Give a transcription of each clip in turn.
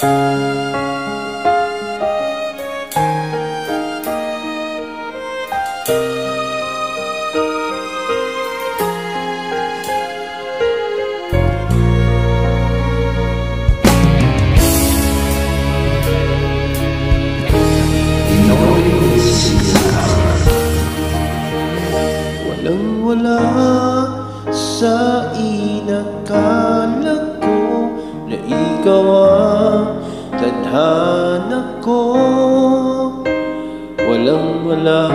Walang-wala sa inakala ko na ikaw ang tadhana ko. Walang-wala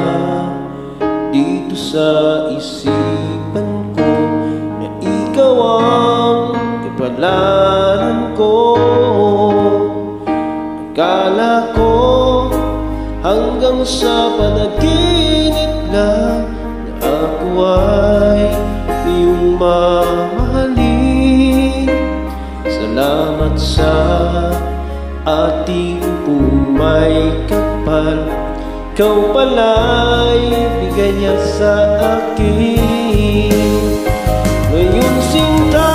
dito sa isipan ko na ikaw ang kapalaran ko. Akala ko hanggang sa panaginip lang ako ay iyong mamahalin. Salamat sa ating pumay kapal, ikaw pala'y bigay niya sa akin. Ngayon sinta,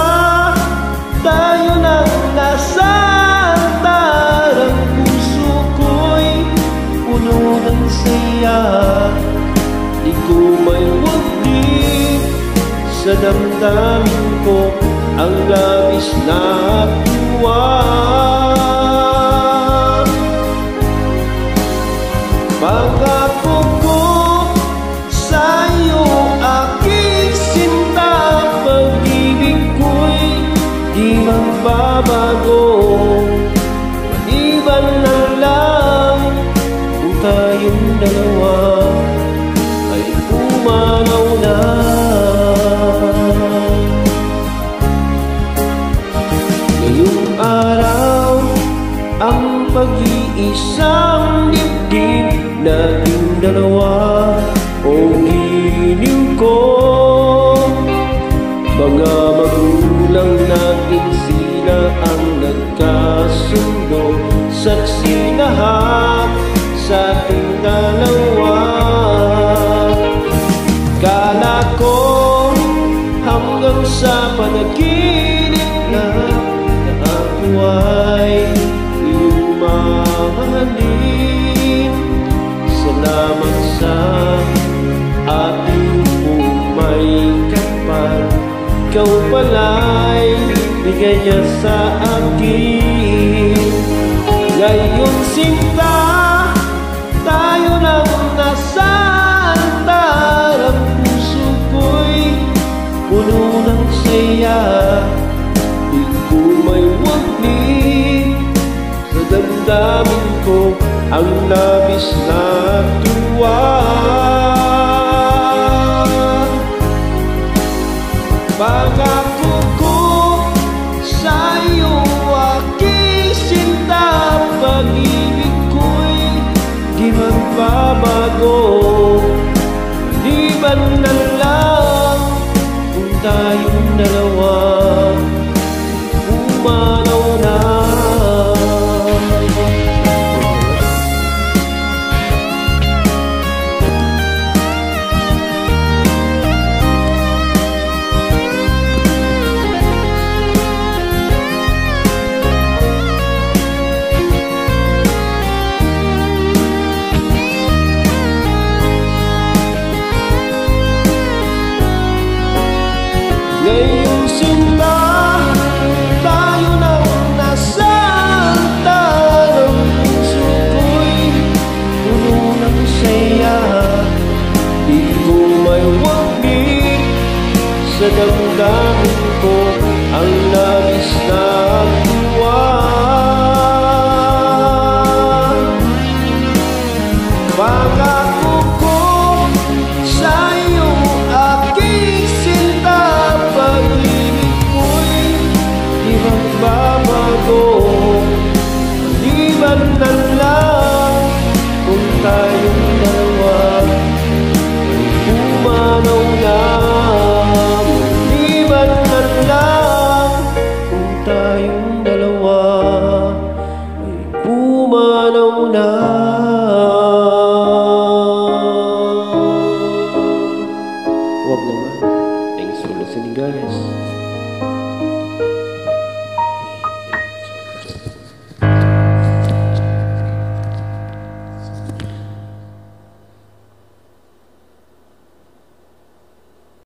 tayo nang nasa altar. Ang puso ko'y puno ng saya, di ko may waglit sa damdamin ko ang labis na tuwa. Pangako ko sa'yo, aking sinta, pag-ibig ko'y di magbabago. Maliban na lang kung tayong dalawa ay pumanaw na. Ngayong araw, ang pag-iisang dibdib nating dalawa o giliw ko. Mga magulang natin, sila ang nagkasundo, saksi lahat sa ating dalawa. Kala ko hanggang sa panaginip na ako ay iyong mamahalin. Salamat sa ating pumay kapal, ikaw pala'y bigay niya sa akin. Ngayon sinta, tayo nang nasa altar. Ang puso ko'y puno ng saya, di ko may waglit sa damdamin ko ang labis na tuwa. Pangako ko sa'yo, aking sinta, pag-ibig ko'y di magbabago. Maliban na lang kung tayong dalawa pumanaw na. Ngayong sinta, tayo nang nasa altar. Ang puso ko'y puno ng saya, di ko may waglit sa damdamin ko ang labis na tuwa. Pangako ko sa'yo, aking sinta, pag-ibig ko'y di magbabago. Maliban na lang kung tayong dalawa ay pumanaw na. Maliban na lang kung tayong dalawa ay pumanaw na. Wag naman. Thanks for listening, guys.